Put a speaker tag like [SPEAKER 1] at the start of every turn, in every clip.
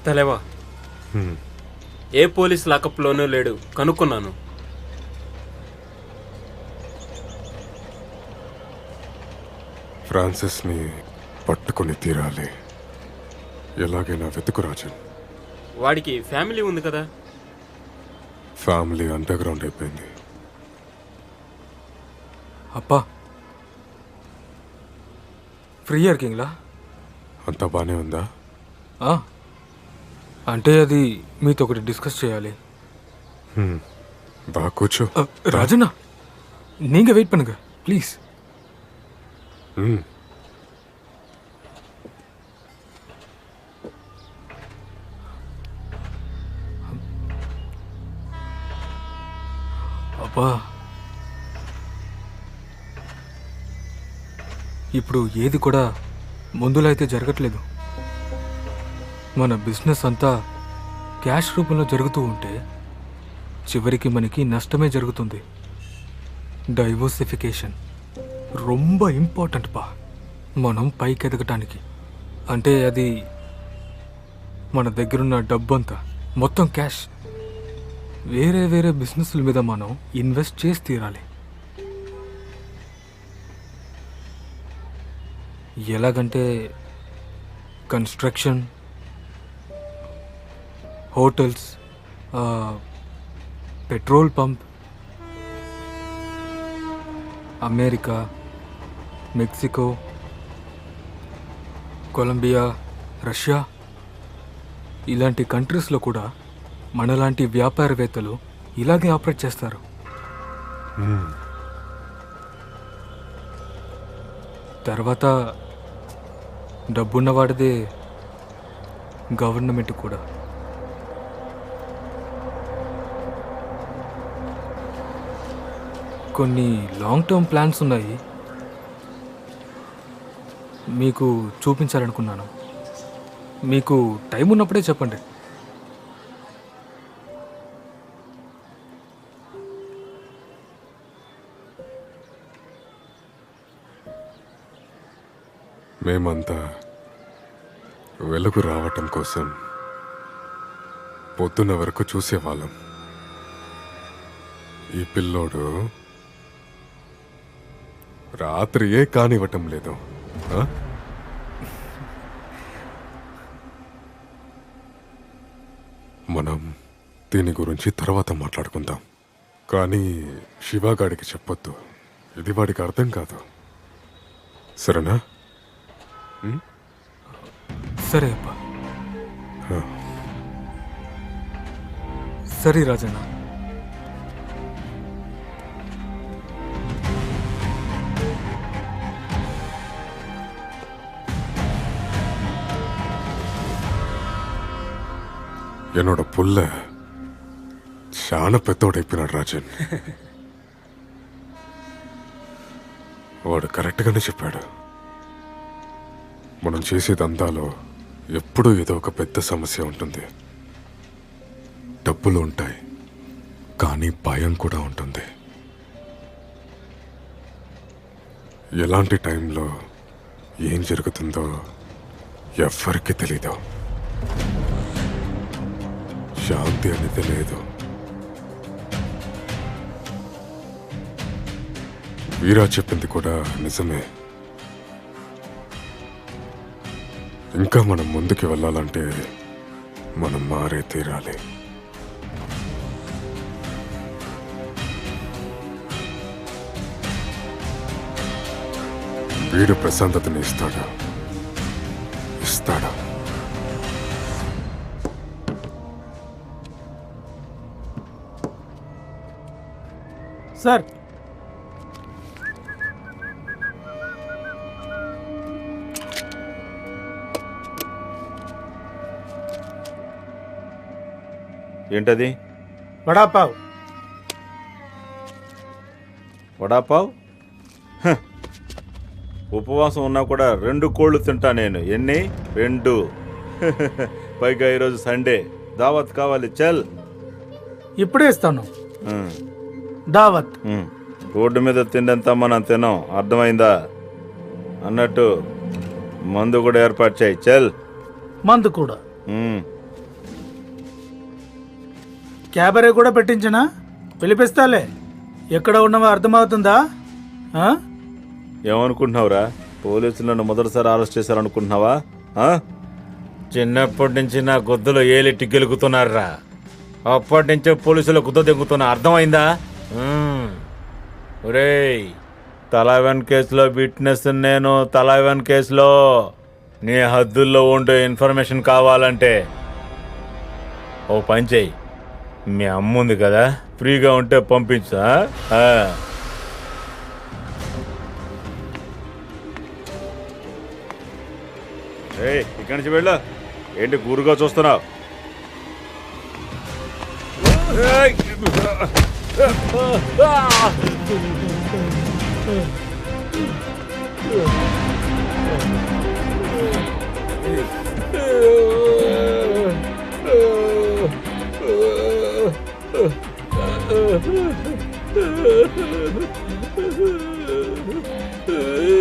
[SPEAKER 1] తలేవా, ఏ police లాకప్లోనూ లేడు, కనుక్కున్నాను.
[SPEAKER 2] ఫ్రాన్సిస్ని పట్టుకొని తీరాలి. ఎలాగైనా వెతుకు రాజన్.
[SPEAKER 1] వాడికి ఫ్యామిలీ ఉంది కదా.
[SPEAKER 2] ఫ్యామిలీ అండర్ గ్రౌండ్ అయిపోయింది.
[SPEAKER 3] அப்பா ఫ్రీగా இருக்கீங்களா?
[SPEAKER 2] అంతా బానే ఉందా?
[SPEAKER 3] అంటే అది మీతో ఒకటి డిస్కస్ చేయాలి.
[SPEAKER 2] బా కూర్చో.
[SPEAKER 3] రాజన్న, நீங்க வெயிட் பண்ணுங்க ப்ளீஸ். అబ్బా, ఇప్పుడు ఏది కూడా ముందులో అయితే జరగట్లేదు. మన బిజినెస్ అంతా క్యాష్ రూపంలో జరుగుతూ ఉంటే చివరికి మనకి నష్టమే జరుగుతుంది. డైవర్సిఫికేషన్ రొంబ ఇంపార్టెంట్ పా, మనం పైకి ఎదగటానికి. అంటే అది మన దగ్గరున్న డబ్బంతా మొత్తం క్యాష్ వేరే వేరే బిజినెస్ల మీద మనం ఇన్వెస్ట్ చేసి తీరాలి. ఎలాగంటే construction, hotels, petrol pump, America, Mexico, Colombia, Russia ఇలాంటి కంట్రీస్లో కూడా మనలాంటి వ్యాపారవేత్తలు ఇలాగే ఆపరేట్ చేస్తారు. తర్వాత డబ్బున్నవాడిదే గవర్నమెంట్ కూడా. కొన్ని లాంగ్ టర్మ్ ప్లాన్స్ ఉన్నాయి, మీకు చూపించాలనుకున్నాను. మీకు టైం ఉన్నప్పుడే చెప్పండి.
[SPEAKER 2] మేమంతా వెలుగు రావటం కోసం పొద్దున్న వరకు చూసేవాళ్ళం. ఈ పిల్లోడు రాత్రి ఏ కానివ్వటం లేదు. మనం దీని గురించి తర్వాత మాట్లాడుకుందాం. కానీ శివగాడికి చెప్పొద్దు, ఇది వాడికి అర్థం కాదు. సరేనా?
[SPEAKER 3] సరే అప్పా. సరే రాజన్న.
[SPEAKER 2] என்னோட புள்ள చాలా పెద్దోడైపోయినాడు రాజన్. వాడు కరెక్ట్గానే చెప్పాడు. మనం చేసే దందాలో ఎప్పుడూ ఏదో ఒక పెద్ద సమస్య ఉంటుంది. డబ్బులు ఉంటాయి, కానీ భయం కూడా ఉంటుంది. ఎలాంటి టైంలో ఏం జరుగుతుందో ఎవ్వరికీ తెలీదు. శాంతి అనేది లేదు. వీరా చెప్పింది కూడా నిజమే. ఇంకా మనం ముందుకు వెళ్ళాలంటే మనం మారే తీరాలి. వీడు ప్రశాంతతని ఇస్తాడు.
[SPEAKER 4] సార్,
[SPEAKER 5] ఏంటది?
[SPEAKER 4] వడాపావ్.
[SPEAKER 5] వడాపావ్? ఉపవాసం ఉన్నా కూడా 2 కోళ్ళు తింటా నేను. ఎన్ని? 2. పైగా ఈరోజు సండే, దావత్ కావాలి. చల్.
[SPEAKER 4] ఇప్పుడే ఇస్తాను. దావత్.
[SPEAKER 5] రోడ్డు మీద తిండంతా మనం తినాం, అర్థమైందా? అన్నట్టు మందు కూడా ఏర్పాటు చేయి. చల్.
[SPEAKER 4] మందు కూడా. క్యాబరే కూడా పెట్టించనా? పిలిపిస్తాలే. ఎక్కడ ఉన్నావో అర్థమవుతుందా? ఆ?
[SPEAKER 5] ఏమనుకుంటున్నావురా? పోలీసులు నన్ను మొదటిసారి అరెస్ట్ చేశారనుకుంటున్నావా? చిన్నప్పటి నుంచి నా గొద్దులో ఏలెట్టి గెలుగుతున్నారా? అప్పటి నుంచే పోలీసుల గుద్ద దిగుతున్నా, అర్థమైందా? ఒరేయ్, తలవన్ కేసులో విట్నెస్ నేను. తలవన్ కేసులో నీ హద్దుల్లో ఉండే ఇన్ఫర్మేషన్ కావాలంటే ఓ పని చెయ్యి. మీ అమ్మ ఉంది కదా, ఫ్రీగా ఉంటే పంపించు. ఇక్కడి నుంచి వెళ్ళు. ఏంటి గురుగా చూస్తున్నావు?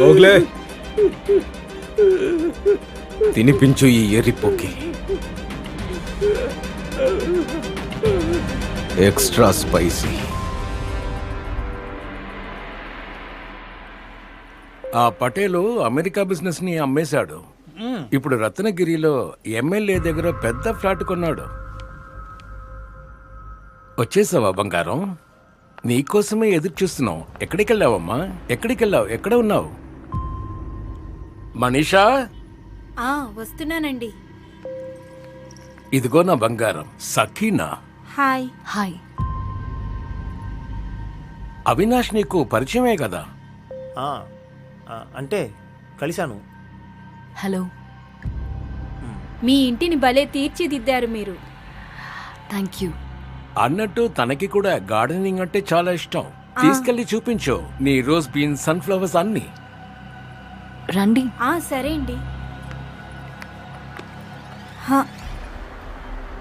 [SPEAKER 6] మోగ్లే, తినిపించు ఈ ఎర్రిపోకి. Extra spicy. ఆ పటేలు అమెరికా బిజినెస్ ని అమ్మేశాడు. ఇప్పుడు రత్నగిరిలో ఎమ్మెల్యే దగ్గర పెద్ద ఫ్లాట్ కొన్నాడు. వచ్చేసావా బంగారం? నీకోసమే ఎదురు చూస్తున్నావు. ఎక్కడికి వెళ్ళావమ్మా? ఎక్కడికి వెళ్ళావు? ఎక్కడ ఉన్నావు? మనీషా,
[SPEAKER 7] వస్తున్నానండి.
[SPEAKER 6] ఇదిగో నా బంగారం సఖీనా.
[SPEAKER 7] హాయ్. హాయ్.
[SPEAKER 6] అవినాష్ నీకు పరిచయమే కదా?
[SPEAKER 8] అంటే కలిశాను.
[SPEAKER 7] హలో. మీ ఇంటిని భలే తీర్చిదిద్దారు మీరు. Thank you.
[SPEAKER 6] అన్నట్టు తనకి కూడా గార్డెనింగ్ అంటే చాలా ఇష్టం. తీసుకెళ్లి చూపించు నీ రోజ్ బీన్స్, సన్ఫ్లవర్స్ అన్ని.
[SPEAKER 7] రండి. సరే అండి.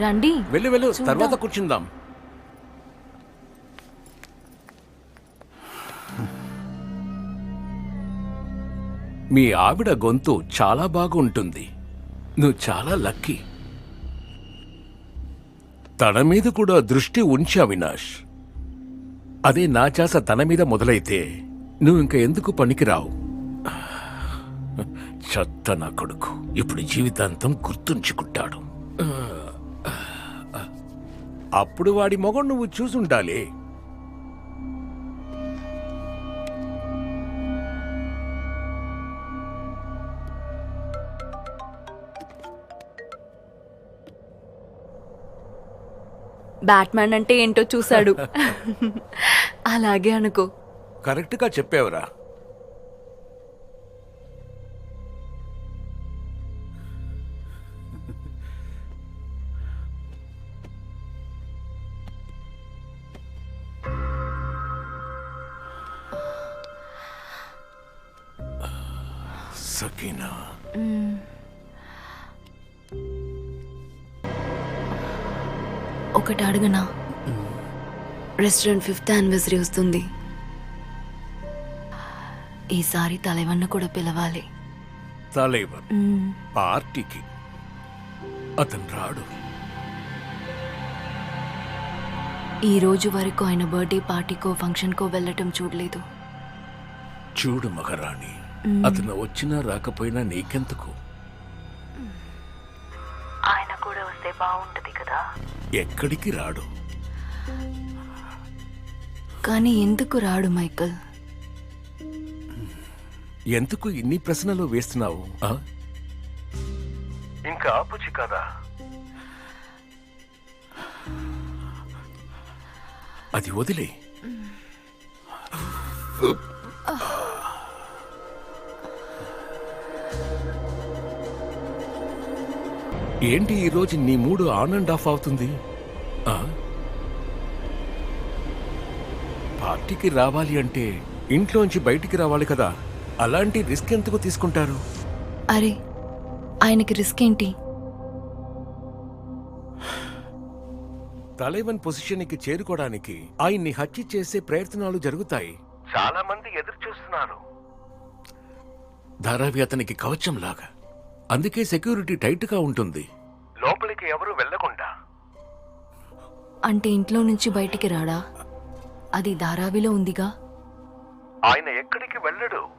[SPEAKER 7] రండి.
[SPEAKER 6] వెళ్ళు వెళ్ళు, తర్వాత కూర్చుందాం. మీ ఆవిడ గొంతు చాలా బాగుంటుంది. నువ్వు చాలా లక్కీ. తన మీద కూడా దృష్టి ఉంచా అవినాష్. అదే నా చాస తన మీద మొదలైతే నువ్వు ఇంక ఎందుకు పనికిరావు. చెత్త నా కొడుకు ఇప్పుడు జీవితాంతం గుర్తుంచుకుంటాడు. అప్పుడు వాడి మొగం నువ్వు చూసుండాలి.
[SPEAKER 7] బ్యాట్మ్యాన్ అంటే ఏంటో చూశాడు. అలాగే అనుకో.
[SPEAKER 6] కరెక్ట్గా చెప్పావురా. సకీనా,
[SPEAKER 7] ఒకటి అడుగునా? రెస్టారెంట్ 5th యానివర్సరీ వస్తుంది. ఈసారి తలైవన్న కూడా పిలవాలి.
[SPEAKER 6] తలైవన్ పార్టీకి అతను రాడు.
[SPEAKER 7] ఈ రోజు వరకు ఆయన బర్త్డే పార్టీకో ఫంక్షన్కో వెళ్ళటం చూడలేదు.
[SPEAKER 6] చూడు మహారాణి, అతను వచ్చినా రాకపోయినా నీకెందుకు?
[SPEAKER 7] ఆయన కూడా వస్తే బాగుంటది కదా.
[SPEAKER 6] ఎక్కడికి రాడు.
[SPEAKER 7] కానీ ఎందుకు రాడు మైకల్?
[SPEAKER 6] ఎందుకు ఇన్ని ప్రశ్నలు వేస్తున్నావు? ఇంకా ఆపుచి కదా. అది వదిలే. ఏంటి ఈరోజు నీ మూడు ఆన్ అండ్ ఆఫ్ అవుతుంది? పార్టీకి రావాలి అంటే ఇంట్లోంచి బయటికి రావాలి కదా. అలాంటి రిస్క్ ఎందుకు తీసుకుంటారు?
[SPEAKER 7] అరే, ఆయనకి రిస్క్ ఏంటి?
[SPEAKER 6] తలైవన్ పొజిషన్కి చేరుకోవడానికి ఆయన్ని హత్య చేసే ప్రయత్నాలు జరుగుతాయి. చాలా మంది ఎదురు చూస్తున్నారు. ధారావి అతనికి కవచంలాగా. అందుకే సెక్యూరిటీ టైట్ గా ఉంటుంది. లోపలికి ఎవరు వెళ్ళకుండా.
[SPEAKER 7] అంటే ఇంట్లో నుంచి బయటికి రాడా? అది ధారావిలో ఉందిగా.
[SPEAKER 6] ఆయన ఎక్కడికి వెళ్ళడు.